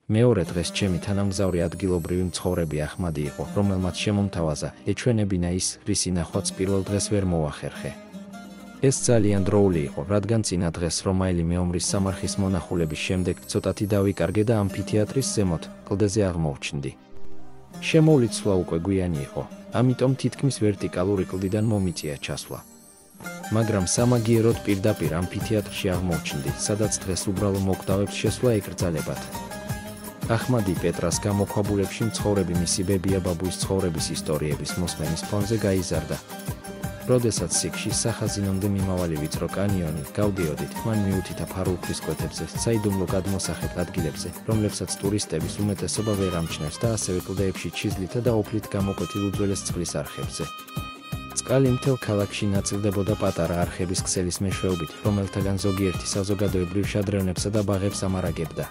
მეორე დღეს ჩემი თანამგზავრი ადგილობრივი მცხოვრები ახმადი იყო, რომელმაც შემომთავაზა ეჩვენებინა ის, რის ნახვაც პირველ დღეს ვერ მოვახერხე. ეს ძალიან დროული იყო, რადგან წინა დღეს რომაელი მეომრის სამარხის მონახულების შემდეგ ცოტათი დავიკარგე და ამფითეატრის ზემოთ, კლდეზე აღმოვჩნდი. შემოვლიცვა უკვე გვიანი იყო, ამიტომ თითქმის ვერტიკალური კლდიდან მომიწია ჩასვლა. მაგრამ სამაგიეროდ პირდაპირ ამფითეატრში აღმოვჩნდი, სადაც დღეს უბრალო მოკვდავებს შესვლა ეკრძალებათ. ახმადი პეტრას გამოქვაბულებში მცხოვრები მისი ბებია ბაბუის ცხოვრების ისტორიების მოსმენის ფონზე გაიზარდა. როდესაც სიქშის სახაზინომდე მიმავალი ვიწრო კანიონი გავდიოდით, მან მიუთითა ფარულქვის კვეთებზე, საიდუმლო გადმოსახეთ ადგილებზე, რომლებსაც ტურისტების უმეტესობა ვერ ამჩნევს და ასევე კლდეებში ჩიზლითა და ოფლით გამოკვეთილ უძველეს წყლის არხებზე. წყალი მთელ ქალაქში ნაწილდებოდა პატარა არხების ქსელის მეშვეობით, რომელთაგან ზოგიერთი საზოგადოებრივ შადრევნებსა და ბაღებს ამარაგებდა.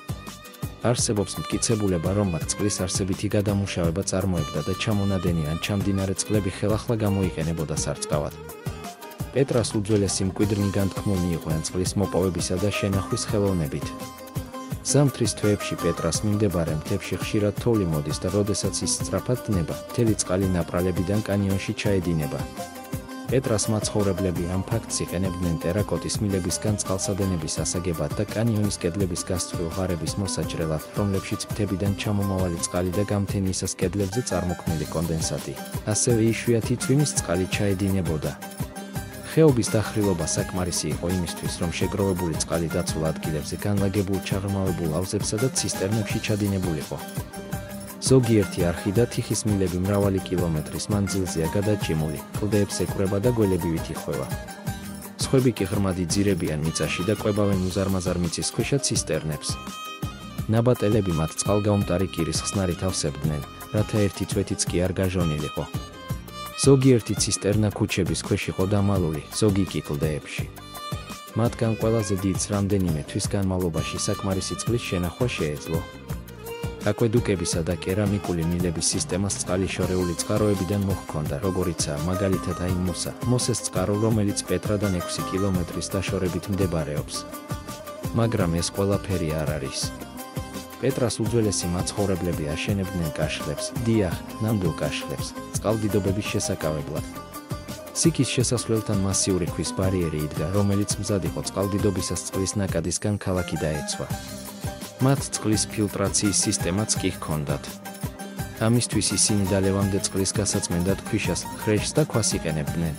არსებობს მტკიცებულება, რომ მათ წყლის არსებითი გადამუშავება წარმოებდა და ჩამონადენი ან ჩამდინარე წყლები ხელახლა გამოიყენებოდა სარწყავად. პეტრას უძველესი მკვიდრნი განთქმულნი იყვნენ წყლის მოპოვებისა და შენახვის ხელოვნებით. ზამთრის თვეებში პეტრას მიმდებარე მთებში ხშირად თოვლი მოდის და როდესაც ის სწრაფად დნება, მთელი წყალი ნაპრალებიდან კანიონში ჩაედინება. პეტრას მაცხოვრებლები ამ ფაქტს იყენებდნენ ტერაკოტის მილებისგან წყალსადენების ასაგებად და კანიონის კედლების გასწვრივ ღარების მოსაჭრელად, რომლებშიც მთებიდან ჩამომავალი წყალი და გამთენიისას კედლებზე წარმოქმნილი კონდენსატი, ასევე იშვიათი წვიმის წყალი ჩაედინებოდა. ხეობის დახრილობა საკმარისი იყო იმისთვის, რომ შეგროვებული წყალი დაცულ ადგილებზე განლაგებულ ჩაღრმავებულ აუზებსა და ცისტერნებში ჩადინებულიყო. ზოგიერთი არხი და თიხის მილები მრავალი კილომეტრის მანძილზეა გადაჭიმული, კლდეებს ეკვრება და გველებივით იხვევა. სხვები კი ღრმადი ძირებიან მიწაში და კვებავენ უზარმაზარ მიწისქვეშა ცისტერნებს. ნაბატელები მათ წყალგაუმტარი კირის ხსნარით ავსებდნენ, რათა ერთი წვეთიც კი არ გაჟონილიყო. ზოგიერთი ცისტერნა ქუჩების ქვეშ იყო დამალული, ზოგი კი კლდეებში. მათგან ყველაზე დიდს რამდენიმე თვის განმავლობაში საკმარისი წყლის შენახვა შეეძლო. აკვედუკებისა და კერამიკული მილების სისტემას წყალი შორეული წყაროებიდან მოჰქონდა, როგორიცაა მაგალითად აიმუსა, მოსეს წყარო, რომელიც პეტრადან 6 კილომეტრის დაშორებით მდებარეობს. მაგრამ ეს ყველაფერი არ არის. პეტრას უძველესი მაცხოვრებლები აშენებდნენ კაშხლებს, დიახ, ნამდვილ კაშხლებს, წყალდიდობების შესაკავებლად. სიქის შესასვლელთან მასიური ქვის ბარიერი იდგა, რომელიც მზად იყო წყალდიდობისას წყლის ნაკადისგან ქალაქი დაეცვა. მათ წყლის ფილტრაციის სისტემაც კი ჰქონდათ. ამისთვის ისინი დალევამდე წყლის გასაწმენდად ქვიშას, ხრეშს და ქვას იყენებდნენ.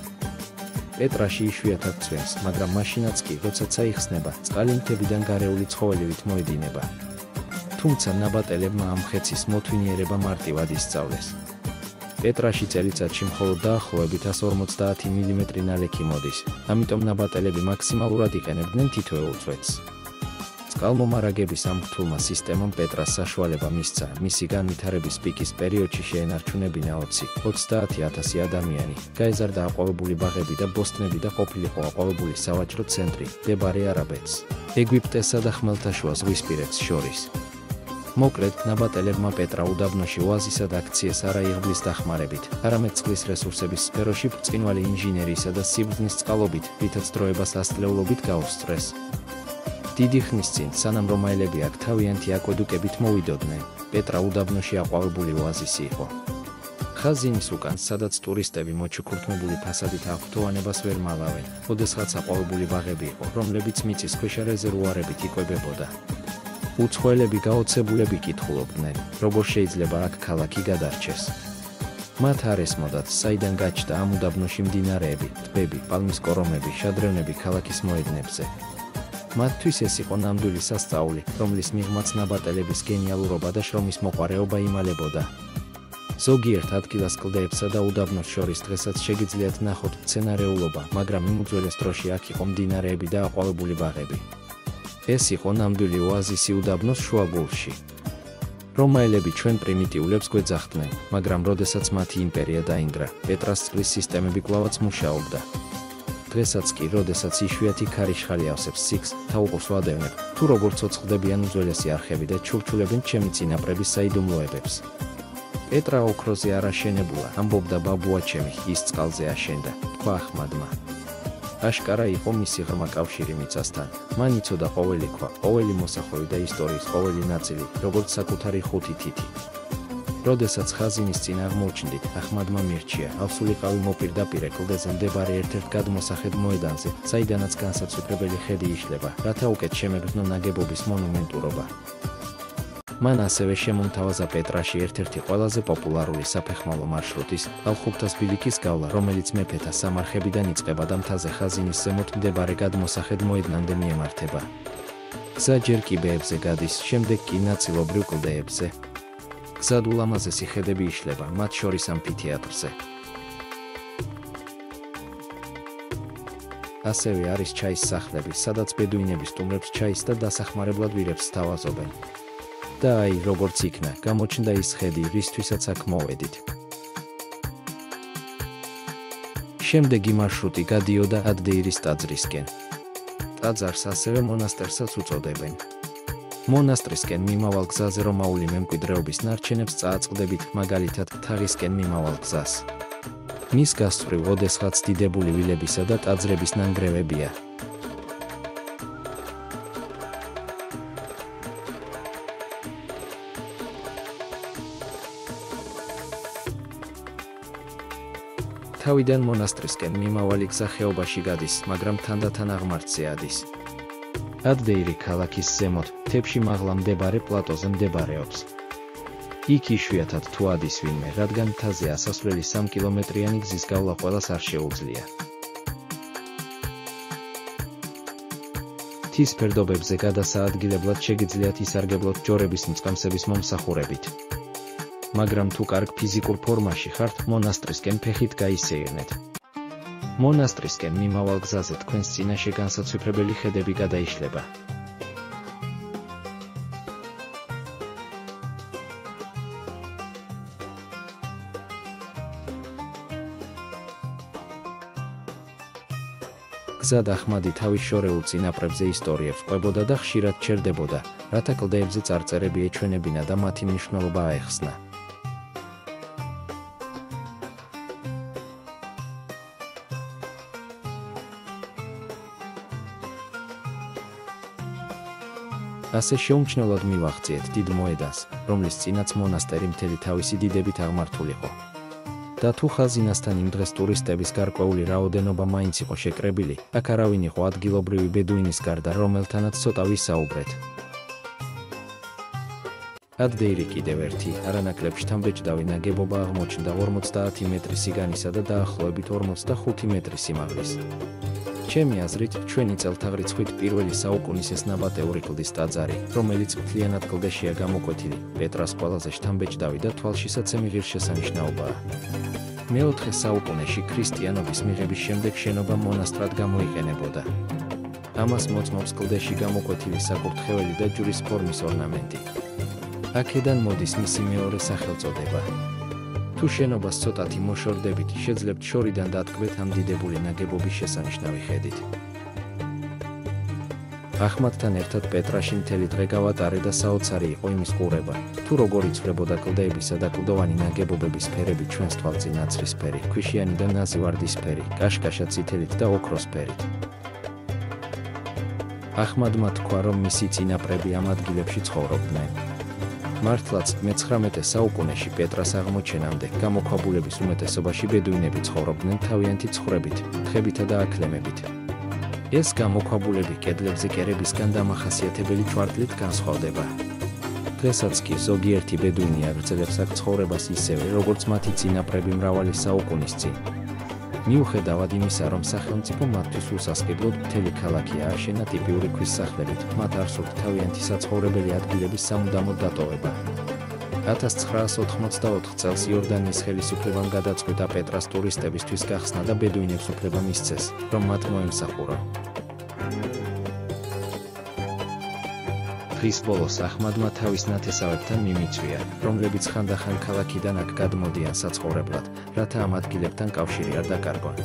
პეტრაში იშვიათად წვიმს, მაგრამ მაშინაც კი, როცა წაიხსნება, წყალი მთებიდან გარეული ცხოველივით მოედინება. თუმცა ნაბატელებმა ამ ხეცის მოთვინიერება მარტივად ისწავლეს. პეტრაში წელიწადში მხოლოდ დაახლოებით 150 მმ ნალექი მოდის, ამიტომ ნაბატელები მაქსიმალურად იყენებდნენ თითოეულ წვეთს. წყალმომარაგების ამ რთულმა სისტემამ პეტრას საშუალება მისცა, მისი განვითარების პიკის პერიოდში შეენარჩუნებინა 20-30,000 ადამიანი, გაეზარდა აყვავებული ბაღები და ბოსტნები და ყოფილიყო აყვავებული სავაჭრო ცენტრი, მდებარე არაბეთს, ეგვიპტესა და ხმელთაშუა ზღვისპირეთს შორის. მოკლედ, ნაბატელებმა პეტრა უდაბნოში ოაზისად აქციეს არა იღბლის დახმარებით, არამედ წყლის რესურსების სფეროში ბრწყინვალე ინჟინერიისა და სიბრძნის წყალობით, რითაც დროებას ასწლეულობით გაუსწრეს. დიდი ხნის წინ, სანამ რომაელები აქ თავიანთი აკვედუკებით მოვიდოდნენ, პეტრა უდაბნოში აყვავებული ოაზისი იყო. ხაზინის უკან, სადაც ტურისტები მოჩუქურთმებული ფასადით აღფრთოვანებას ვერ მალავენ, ოდესღაც აყვავებული ბაღები იყო, რომლებიც მიწისქვეშა რეზერვუარებით იკვებებოდა. უცხოელები გაოცებულები კითხულობდნენ, როგორ შეიძლება აქ ქალაქი გადარჩეს. მათ არ ესმოდათ, საიდან გაჩნდა ამ უდაბნოში მდინარეები, ტბები, პალმის კორომები, შადრევნები ქალაქის მოედნებზე. მათთვის ეს იყო ნამდვილი სასწაული, რომლის მიღმაც ნაბატელების გენიალურობა და შრომის მოყვარეობა იმალებოდა. ზოგიერთ ადგილას კლდეებსა და უდაბნოს შორის დღესაც შეგიძლიათ ნახოთ მცენარეულობა, მაგრამ იმ უძველეს დროში აქ იყო მდინარეები და აყვავებული ბაღები. ეს იყო ნამდვილი ოაზისი უდაბნოს შუაგულში. რომაელები ჩვენ პრიმიტიულებს გვეძახდნენ, მაგრამ როდესაც მათი იმპერია დაინგრა, პეტრას წყლის სისტემები კვლავაც მუშაობდა. დღესაც კი, როდესაც იშვიათი ქარიშხალი ავსებს სიქს, თაუყურს ვადევნებ, თუ როგორ ცოცხლდებიან უძველესი არხები და ჩურჩულებენ ჩემი წინაპრების საიდუმლოებებს. პეტრა ოქროზე არ აშენებულა, ამბობდა ბაბუა ჩემი, ის წყალზე აშენდა, თქვა ახმადმა. აშკარა იყო მისი ღრმა კავშირი მიწასთან. მან იცოდა ყოველი ქვა, ყოველი მოსახვევი და ისტორიის ყოველი ნაწილი, როგორც საკუთარი ხუთი თითი. როდესაც ხაზინის წინ აღმოჩნდით, ახმადმა მირჩია, ავსულიყავი მოპირდაპირე კლდეზე მდებარე ერთ-ერთ გადმოსახედ მოედანზე, საიდანაც განსაცვიფრებელი ხედი იშლება, რათა უკეთ შემეგრძნო ნაგებობის მონუმენტურობა. მან ასევე შემომთავაზა პეტრაში ერთ-ერთი ყველაზე პოპულარული საფეხმავლო მარშრუტის, ალხუბთას ბილიკის გავლა, რომელიც მეფეთა სამარხებიდან იწყება და მთაზე ხაზინის ზემოთ მდებარე გადმოსახედ მოედნამდე მიემართება. გზა ჯერ კიბეებზე გადის, შემდეგ კი ნაწილობრივ კლდეებზე. გზად ულამაზესი ხედები იშლება, მათ შორის ამფითეატრზე. ასევე არის ჩაის სახლები, სადაც ბედუინები სტუმრებს ჩაის და დასახმარებლად ვირებს სთავაზობენ. და აი, როგორც იქნა, გამოჩნდა ის ხედი, რისთვისაც აქ მოვედით. შემდეგი მარშრუტი გადიოდა ადდეირის ტაძრისკენ. ტაძარს ასევე მონასტერსაც უწოდებენ. მონასტრისკენ მიმავალ გზაზე რომაული მემკვიდრეობის ნარჩენებს წააწყდებით, მაგალითად, თაღისკენ მიმავალ გზას. მის გასწვრივ ოდესღაც დიდებული ვილებისა და ტაძრების ნანგრევებია. თავიდან მონასტრისკენ მიმავალი გზა ხეობაში გადის, მაგრამ თანდათან აღმართზე ადის. ადდეირი ქალაქის ზემოთ, მთებში მაღლა მდებარე პლატოზე მდებარეობს. იქ იშვიათად თუ ადის ვინმე, რადგან მთაზე ასასვლელი 3 კილომეტრიანი გზის გავლა ყველას არ შეუძლია. მთის ფერდობებზე გადასაადგილებლად შეგიძლიათ ისარგებლოთ ჯორების მწყემსების მომსახურებით. მაგრამ თუ კარგ ფიზიკურ ფორმაში ხართ, მონასტრისკენ ფეხით გაისეირნეთ. მონასტრისკენ მიმავალ გზაზე თქვენს წინაშე განსაცვიფრებელი ხედები გადაიშლება. გზად ახმადი თავის შორეულ წინაპრებზე ისტორიებს ყვებოდა და ხშირად ჩერდებოდა, რათა კლდეებზე წარწერები ეჩვენებინა და მათი მნიშვნელობა აეხსნა. ასე შეუმჩნევლად მივაღწიეთ დიდ მოედანს, რომლის წინაც მონასტერი მთელი თავისი დიდებით აღმართულიყო. და თუ ხაზინასთან იმ დღეს ტურისტების გარკვეული რაოდენობა მაინც იყო შეკრებილი, აქ არავინ იყო ადგილობრივი ბედუინის გარდა, რომელთანაც ცოტა ვისაუბრეთ. ადდეირი კიდევ ერთი, არანაკლებ შთამბეჭდავი ნაგებობა აღმოჩნდა 50 მეტრის სიგანისა და დაახლოებით 45 მეტრის სიმაღლის. ჩემი აზრით, ჩვენი წელთაღრიცხვით პირველი საუკუნის ეს ნაბატეული კლდის ტაძარი, რომელიც მთლიანად კლდეშია გამოკვეთილი, პეტრას ყველაზე შთამბეჭდავი და თვალშისაცემი ღირსშესანიშნაობაა. მეოთხე საუკუნეში ქრისტიანობის მიღების შემდეგ შენობა მონასტრად გამოიყენებოდა. ამას მოწმობს კლდეში გამოკვეთილი საკურთხეველი და ჯვრის ფორმის ორნამენტი. აქედან მოდის მისი მეორე სახელწოდება. თუ შენობას ცოტათი მოშორდებით, შეძლებთ შორიდან დატკბეთ ამ დიდებული ნაგებობის შესანიშნავი ხედით. ახმადთან ერთად პეტრაში მთელი დღე გავატარე და საოცარი იყო იმის ყურება, თუ როგორ იცვლებოდა კლდეებისა და კლდოვანი ნაგებობების ფერები ჩვენს თვალწინ ნაცრისფერი, ქვიშიანი და ნაზი ვარდისფერი, კაშკაშა წითელით და ოქროსფერით. ახმადმა თქვა, რომ მისი წინაპრები ამ ადგილებში ცხოვრობდნენ. მართლაც, მე-19 საუკუნეში პეტრას აღმოჩენამდე გამოქვაბულების უმეტესობაში ბედუინები ცხოვრობდნენ თავიანთი ცხოვრებით, თხებითა და აკლემებით. ეს გამოქვაბულები კედლებზე კერებისგან დამახასიათებელი ჭვარტლით განსხვავდება. დღესაც კი ზოგიერთი ბედუინი აგრძელებს აქ ცხოვრებას ისევე, როგორც მათი წინაპრები მრავალი საუკუნის წინ. მიუხედავად იმისა, რომ სახელმწიფო მათთვის უსასყიდლოდ მთელი ქალაქი ააშენა ტიპიური ქვის სახლებით, მათ არ სურთ თავიანთი საცხოვრებელი ადგილების სამუდამოდ დატოვება. 1984 წელს იორდანიის ხელისუფლებამ გადაწყვიტა პეტრას ტურისტებისთვის გახსნა და ბედუინებს უფლება მისცეს, რომ მათ მოემსახურა. დღის ბოლოს ახმადმა თავის ნათესავებთან მიმიწვია, რომლებიც ხანდახან ქალაქიდან აქ გადმოდიან საცხოვრებლად, რათა ამ ადგილებთან კავშირი არ დაკარგონ.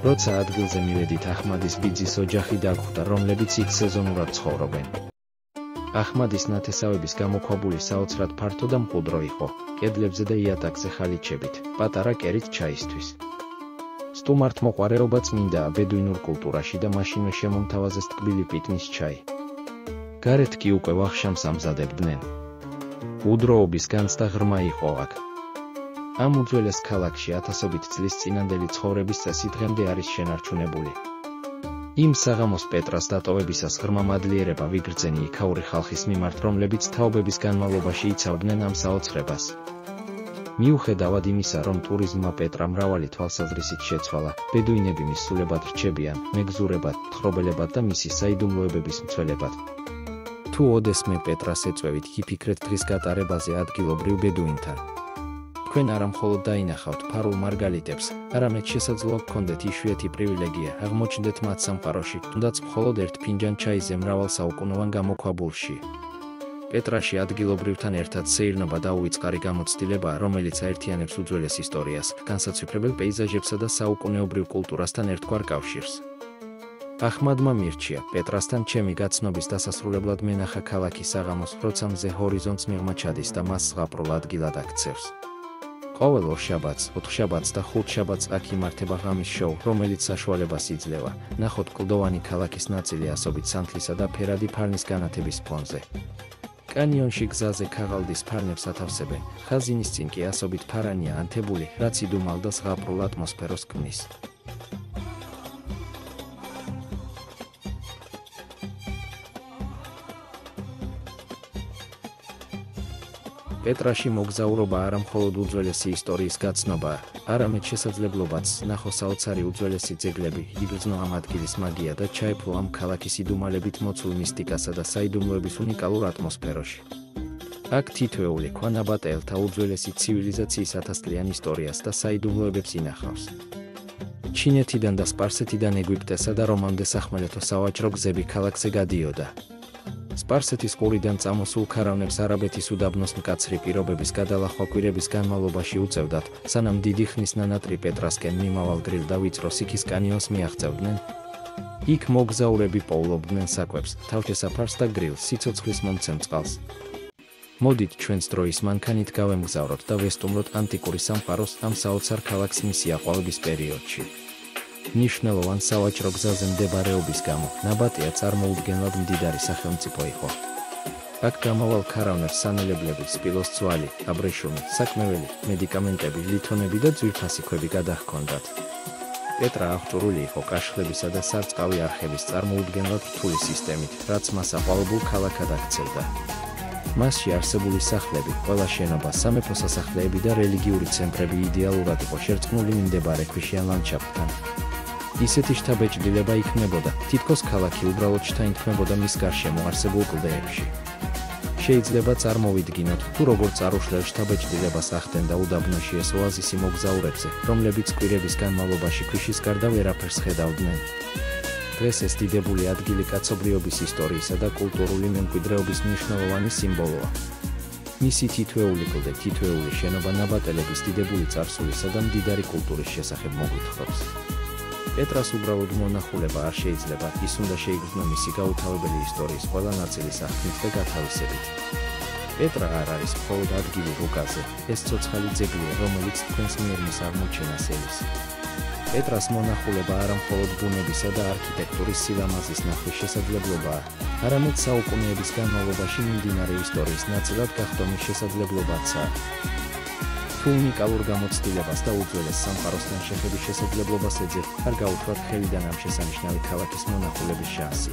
როცა ადგილზე მივედით, ახმადის ბიძის ოჯახი დაგხვდა, რომლებიც იქ სეზონურად ცხოვრობენ. ახმადის ნათესავების გამოქვაბული საოცრად ფართო და მყუდრო იყო, კედლებზე და იატაკზე ხალიჩებით, პატარა კერით ჩაისთვის. სტუმართ მოყვარეობა წმინდაა ბედუინურ კულტურაში და მაშინვე შემომთავაზეს ტკბილი პიტნის ჩაი. გარეთ კი უკვე ვახშამს ამზადებდნენ. უდროობის განცდა ღრმა იყო აქ. ამ უძველეს ქალაქში ათასობით წლის წინანდელი ცხოვრების წესი დღემდე არის შენარჩუნებული. იმ საღამოს პეტრას დატოვებისას ღრმა მადლიერება ვიგრძენი იქაური ხალხის მიმართ, რომლებიც თაობების განმავლობაში იცავდნენ ამ საოცრებას. მიუხედავად იმისა, რომ ტურიზმმა პეტრა მრავალი თვალსაზრისით შეცვალა, ბედუინები მისულებად რჩებიან, მეგზურებად, თხრობელებად და მისი საიდუმლოებების მცველებად. თუ ოდესმე პეტრას ეწვევით, იფიქრეთ დღის გატარებაზე ადგილობრივ ბედუინთან. თქვენ არა მხოლოდ დაინახავთ ფარულ მარგალიტებს, არამედ შესაძლოა გქონდეთ იშვიათი პრივილეგია აღმოჩნდეთ მათ სამყაროში, თუნდაც მხოლოდ ერთ ფინჯან ჩაიზე მრავალ საუკუნოვან გამოქვაბულში. პეტრაში ადგილობრივთან ერთად სეირნობა დაუვიწყარი გამოცდილებაა, რომელიც აერთიანებს უძველეს ისტორიას, განსაცვიფრებელ პეიზაჟებსა და საუკუნეობრივ კულტურასთან ერთგვარ კავშირს. აჰმადმა მირჩია, პეტრასთან ჩემი გაცნობის დასასრულებლად მენახა ქალაქი საღამოს, როცა მზე ჰორიზონტს მიღმა ჩადის და მას ზღაპრულ ადგილად აქცევს. ყოველ ორშაბათს, ოთხშაბათს და ხუთშაბათს აქ იმართება ღამის შოუ, რომელიც საშუალებას იძლევა, ნახოთ კლდოვანი ქალაქის ნაწილი ასობით სანთლისა და ფერადი ფარნის განათების ფონზე. კანიონში გზაზე ქაღალდის ფარნებს ათავსებენ, ხაზინის წინ კი ასობით ფარანია ანთებული, რაც იდუმალ და ზღაპრულ ატმოსფეროს ქმნის. პეტრაში მოგზაურობა არა მხოლოდ უძველესი ისტორიის გაცნობაა, არამედ შესაძლებლობაც ნახო საოცარი უძველესი ძეგლები, იგრძნო ამ ადგილის მაგია და ჩაეფლო ამ ქალაქის იდუმალებით მოცულ მისტიკასა და საიდუმლოების უნიკალურ ატმოსფეროში. აქ თითოეული ქვა ნაბატეელთა უძველესი ცივილიზაციის ათასწლიან ისტორიას და საიდუმლოებებს ინახავს. ჩინეთიდან და სპარსეთიდან ეგვიპტესა და რომამდე სახმელეთო სავაჭრო გზები ქალაქზე გადიოდა. სპარსეთის ყურიდან წამოსულ ქარავნებს არაბეთის უდაბნოს მკაცრი პირობების გადალახვა კვირების განმავლობაში უწევდათ, სანამ დიდი ხნის ნანატრი პეტრასკენ მიმავალ გრილ და ვიწრო სიქის კანიონს მიაღწევდნენ. იქ მოგზაურები პოულობდნენ საკვებს, თავშესაფარს და გრილს, სიცოცხლის მომცემ წყალს. მოდით ჩვენს დროის მანქანით გავემგზავროთ და ვესტუმროთ ანტიკური სამყაროს ამ საოცარ ქალაქს მისი აყვავების პერიოდში. ნიშნულოვან სავაჭრო გზაზე მდებარეობის გამო, ნაბატია წარმოუდგენლად მდიდარი სახელმწიფო იყო. აქ გამავალ ქარავნებს სანელებლები, სპილოს ძვალი, აბრეშუმი, საკმეველი, მედიკამენტები, ლითონები და ძვირფასი ქვები გადაჰქონდათ. პეტრა აღჭურვილი იყო კაშხლებისა და სარწყავი არხების წარმოუდგენლად რთული სისტემით, რაც მას აყვავებულ ქალაქად აქცევდა. მასში არსებული სახლები, ყველა შენობა, სამეფო სასახლეები და რელიგიური ცენტრები იდეალურად იყო შერწყმული მიმდებარე ქვიშიან ლანდშაფტთან. ისეთი შთაბეჭდილება იქნებოდა, თითქოს ქალაქი უბრალოდ შთაინთქმებოდა მის გარშემო არსებულ კლდეებში. შეიძლება წარმოვიდგინოთ, თუ როგორ წარუშლელ შთაბეჭდილებას ახდენდა უდაბნოში ეს ოაზისი მოგზაურებზე, რომლებიც კვირების განმავლობაში ქვიშის გარდა ვერაფერს ხედავდნენ. დღეს ეს დიდებული ადგილი კაცობრიობის ისტორიისა და კულტურული მემკვიდრეობის მნიშვნელოვანი სიმბოლოა. მისი თითოეული კლდე, თითოეული შენობა ნაბატელების დიდებული წარსულისა და მდიდარი კულტურის შესახებ მოგვითხრობს. პეტრას უბრალოდ მონახულება არ შეიძლება, ის უნდა შეიგრძნო მისი გაუთავებელი ისტორიის ყველა ნაწილის აღქმით და გათავისებით. პეტრა არ არის მხოლოდ ადგილი რუკაზე, ეს ცოცხალი ძეგლია, რომელიც თქვენს მიერ მის აღმოჩენას ელის. პეტრას მონახულება არა მხოლოდ ბუნებისა და არქიტექტურის სილამაზის ნახვის შესაძლებლობაა, არამედ საუკუნეების განმავლობაში მიმდინარე ისტორიის ნაწილად გახდომის შესაძლებლობაცაა. თუ უნიკალურ გამოცდილებას და უძველეს სამყაროსთან შეხების შესაძლებლობას ეძებთ, არ გაუთხრათ ხელიდან ამ შესანიშნავი ქალაქის მონახულების შანსი.